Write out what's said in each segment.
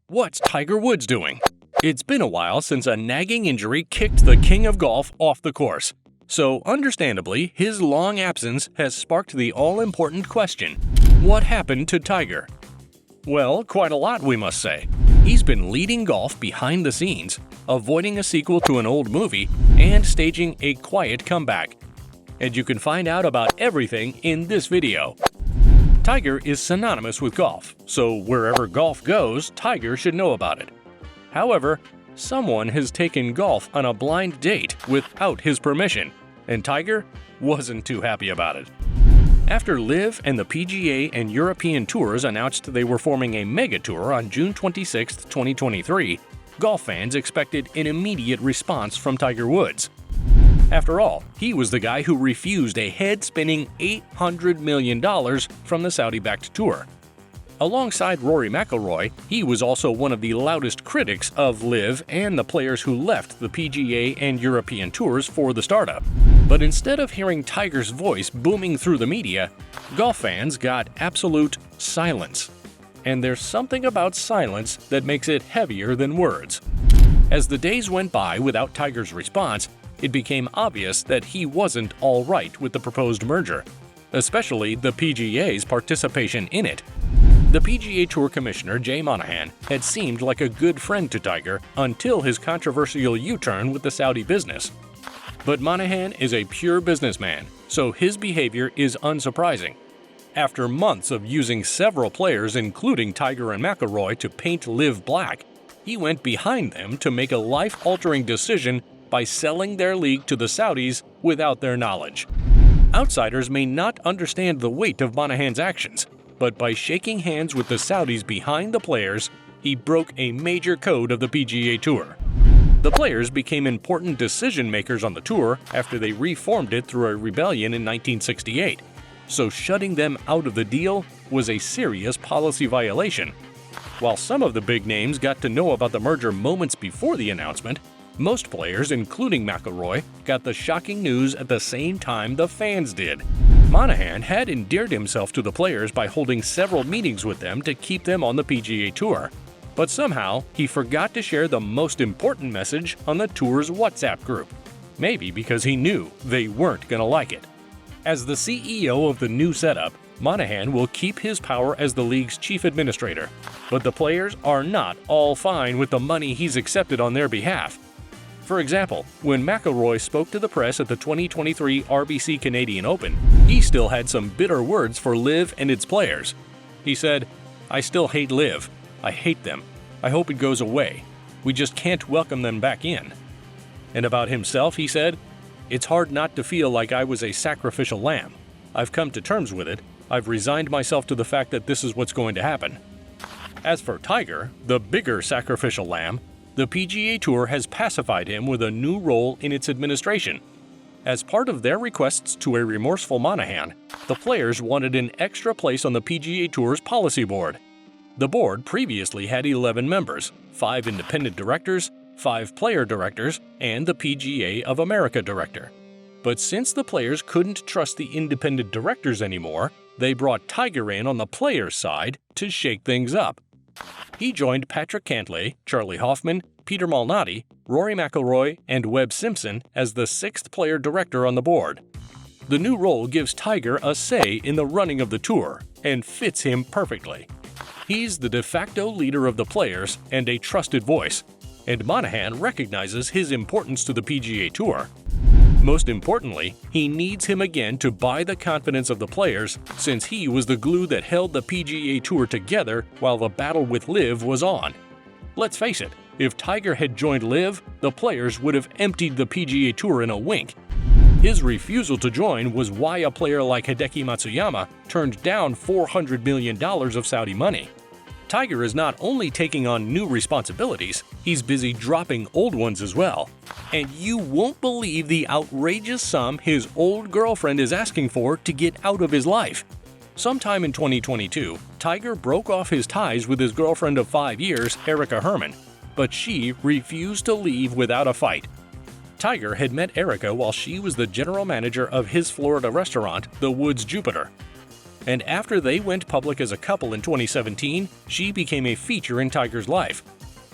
What's Tiger Woods doing? It's been a while since a nagging injury kicked the king of golf off the course. So, understandably, his long absence has sparked the all-important question: what happened to Tiger? Well, quite a lot, we must say. He's been leading golf behind the scenes, avoiding a sequel to an old movie, and staging a quiet comeback. And you can find out about everything in this video. Tiger is synonymous with golf, so wherever golf goes, Tiger should know about it. However, someone has taken golf on a blind date without his permission, and Tiger wasn't too happy about it. After LIV and the PGA and European Tours announced they were forming a mega tour on June 26, 2023, golf fans expected an immediate response from Tiger Woods. After all, he was the guy who refused a head-spinning $800 million from the Saudi-backed tour. Alongside Rory McIlroy, he was also one of the loudest critics of LIV and the players who left the PGA and European Tours for the startup. But instead of hearing Tiger's voice booming through the media, golf fans got absolute silence. And there's something about silence that makes it heavier than words. As the days went by without Tiger's response, it became obvious that he wasn't all right with the proposed merger, especially the PGA's participation in it. The PGA Tour Commissioner Jay Monahan had seemed like a good friend to Tiger until his controversial U-turn with the Saudi business. But Monahan is a pure businessman, so his behavior is unsurprising. After months of using several players, including Tiger and McIlroy, to paint LIV black, he went behind them to make a life-altering decision by selling their league to the Saudis without their knowledge. Outsiders may not understand the weight of Monahan's actions, but by shaking hands with the Saudis behind the players, he broke a major code of the PGA Tour. The players became important decision-makers on the tour after they reformed it through a rebellion in 1968, so shutting them out of the deal was a serious policy violation. While some of the big names got to know about the merger moments before the announcement, most players, including McIlroy, got the shocking news at the same time the fans did. Monahan had endeared himself to the players by holding several meetings with them to keep them on the PGA Tour. But somehow, he forgot to share the most important message on the tour's WhatsApp group. Maybe because he knew they weren't gonna like it. As the CEO of the new setup, Monahan will keep his power as the league's chief administrator. But the players are not all fine with the money he's accepted on their behalf. For example, when McIlroy spoke to the press at the 2023 RBC Canadian Open, he still had some bitter words for LIV and its players. He said, "I still hate LIV. I hate them. I hope it goes away. We just can't welcome them back in." And about himself, he said, "It's hard not to feel like I was a sacrificial lamb. I've come to terms with it. I've resigned myself to the fact that this is what's going to happen." As for Tiger, the bigger sacrificial lamb, the PGA Tour has pacified him with a new role in its administration. As part of their requests to a remorseful Monahan, the players wanted an extra place on the PGA Tour's policy board. The board previously had 11 members, 5 independent directors, 5 player directors, and the PGA of America director. But since the players couldn't trust the independent directors anymore, they brought Tiger in on the players' side to shake things up. He joined Patrick Cantlay, Charlie Hoffman, Peter Malnati, Rory McIlroy, and Webb Simpson as the 6th player director on the board. The new role gives Tiger a say in the running of the tour and fits him perfectly. He's the de facto leader of the players and a trusted voice, and Monahan recognizes his importance to the PGA Tour. Most importantly, he needs him again to buy the confidence of the players, since he was the glue that held the PGA Tour together while the battle with LIV was on. Let's face it, if Tiger had joined LIV, the players would have emptied the PGA Tour in a wink. His refusal to join was why a player like Hideki Matsuyama turned down $400 million of Saudi money. Tiger is not only taking on new responsibilities, he's busy dropping old ones as well. And you won't believe the outrageous sum his old girlfriend is asking for to get out of his life. Sometime in 2022, Tiger broke off his ties with his girlfriend of 5 years, Erica Herman, but she refused to leave without a fight. Tiger had met Erica while she was the general manager of his Florida restaurant, the Woods Jupiter. And after they went public as a couple in 2017, she became a feature in Tiger's life.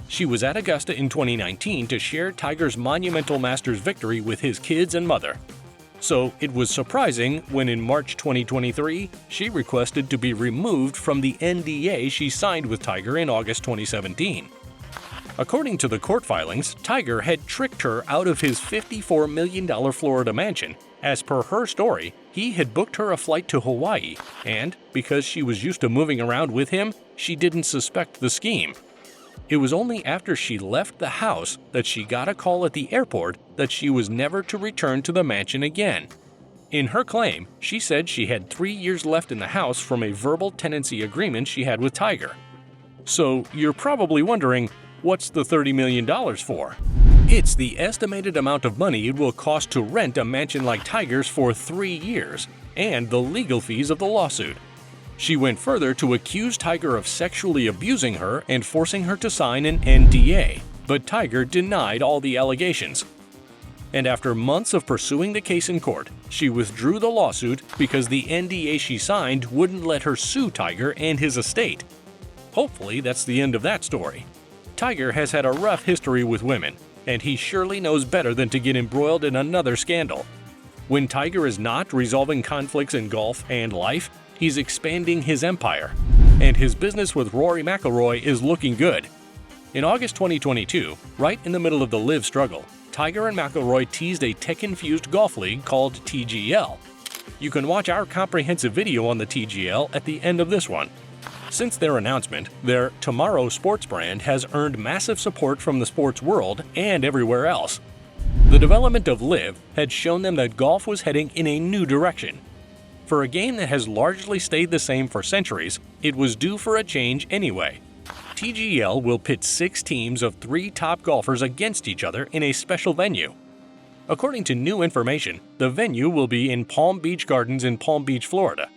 She was at Augusta in 2019 to share Tiger's monumental Masters victory with his kids and mother. So it was surprising when in March 2023, she requested to be removed from the NDA she signed with Tiger in August 2017. According to the court filings, Tiger had tricked her out of his $54 million Florida mansion. As per her story, he had booked her a flight to Hawaii, and because she was used to moving around with him, she didn't suspect the scheme. It was only after she left the house that she got a call at the airport that she was never to return to the mansion again. In her claim, she said she had 3 years left in the house from a verbal tenancy agreement she had with Tiger. So you're probably wondering, what's the $30 million for? It's the estimated amount of money it will cost to rent a mansion like Tiger's for 3 years, and the legal fees of the lawsuit. She went further to accuse Tiger of sexually abusing her and forcing her to sign an NDA, but Tiger denied all the allegations. And after months of pursuing the case in court, she withdrew the lawsuit because the NDA she signed wouldn't let her sue Tiger and his estate. Hopefully that's the end of that story. Tiger has had a rough history with women, and he surely knows better than to get embroiled in another scandal. When Tiger is not resolving conflicts in golf and life, he's expanding his empire, and his business with Rory McIlroy is looking good. In August 2022, right in the middle of the LIV struggle, Tiger and McIlroy teased a tech-infused golf league called TGL. You can watch our comprehensive video on the TGL at the end of this one. Since their announcement, their Tomorrow sports brand has earned massive support from the sports world and everywhere else. The development of LIV had shown them that golf was heading in a new direction. For a game that has largely stayed the same for centuries, it was due for a change anyway. TGL will pit 6 teams of 3 top golfers against each other in a special venue. According to new information, the venue will be in Palm Beach Gardens in Palm Beach, Florida.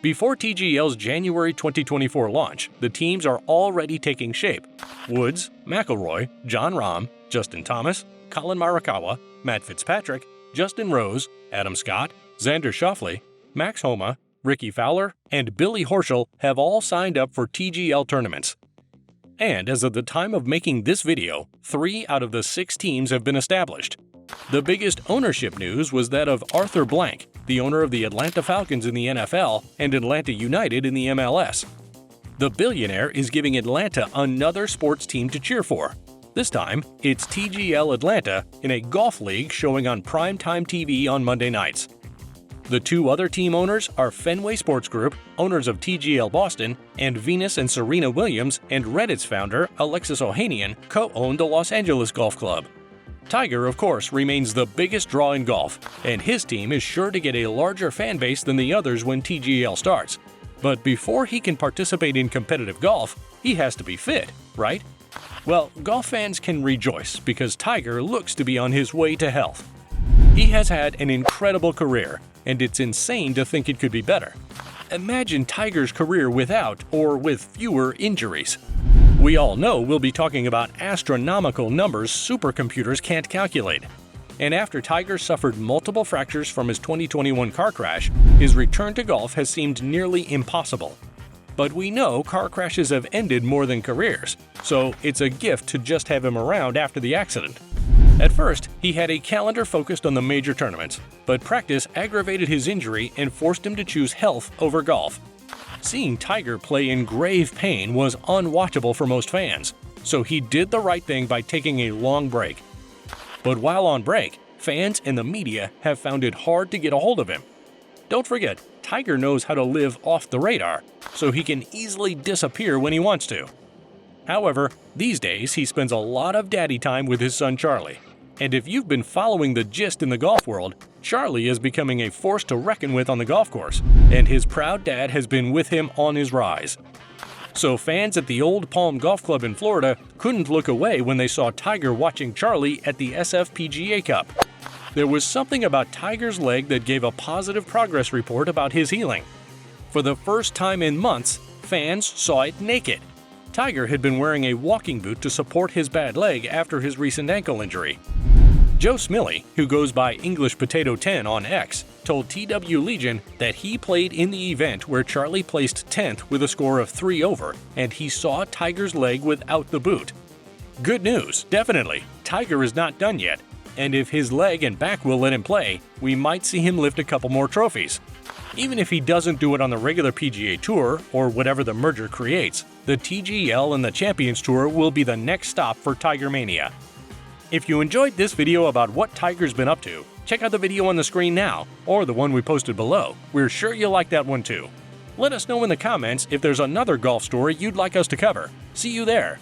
Before TGL's January 2024 launch, the teams are already taking shape. Woods, McIlroy, Jon Rahm, Justin Thomas, Colin Morikawa, Matt Fitzpatrick, Justin Rose, Adam Scott, Xander Schauffele, Max Homa, Ricky Fowler, and Billy Horschel have all signed up for TGL tournaments. And as of the time of making this video, 3 out of the 6 teams have been established. The biggest ownership news was that of Arthur Blank, the owner of the Atlanta Falcons in the NFL and Atlanta United in the MLS. The billionaire is giving Atlanta another sports team to cheer for. This time, it's TGL Atlanta in a golf league showing on primetime TV on Monday nights. The 2 other team owners are Fenway Sports Group, owners of TGL Boston, and Venus and Serena Williams and Reddit's founder, Alexis Ohanian, co-own the Los Angeles Golf Club. Tiger, of course, remains the biggest draw in golf, and his team is sure to get a larger fan base than the others when TGL starts. But before he can participate in competitive golf, he has to be fit, right? Well, golf fans can rejoice because Tiger looks to be on his way to health. He has had an incredible career, and it's insane to think it could be better. Imagine Tiger's career without or with fewer injuries. We all know we'll be talking about astronomical numbers supercomputers can't calculate. And after Tiger suffered multiple fractures from his 2021 car crash, his return to golf has seemed nearly impossible. But we know car crashes have ended more than careers, so it's a gift to just have him around after the accident. At first, he had a calendar focused on the major tournaments, but practice aggravated his injury and forced him to choose health over golf. Seeing Tiger play in grave pain was unwatchable for most fans, so he did the right thing by taking a long break. But while on break, fans and the media have found it hard to get a hold of him. Don't forget, Tiger knows how to live off the radar, so he can easily disappear when he wants to. However, these days he spends a lot of daddy time with his son Charlie. And if you've been following the gist in the golf world, Charlie is becoming a force to reckon with on the golf course, and his proud dad has been with him on his rise. So fans at the Old Palm Golf Club in Florida couldn't look away when they saw Tiger watching Charlie at the SFPGA Cup. There was something about Tiger's leg that gave a positive progress report about his healing. For the first time in months, fans saw it naked. Tiger had been wearing a walking boot to support his bad leg after his recent ankle injury. Joe Smiley, who goes by English Potato 10 on X, told TW Legion that he played in the event where Charlie placed 10th with a score of 3 over, and he saw Tiger's leg without the boot. Good news, definitely. Tiger is not done yet, and if his leg and back will let him play, we might see him lift a couple more trophies. Even if he doesn't do it on the regular PGA Tour or whatever the merger creates, the TGL and the Champions Tour will be the next stop for Tiger Mania. If you enjoyed this video about what Tiger's been up to, check out the video on the screen now, or the one we posted below. We're sure you'll like that one too. Let us know in the comments if there's another golf story you'd like us to cover. See you there!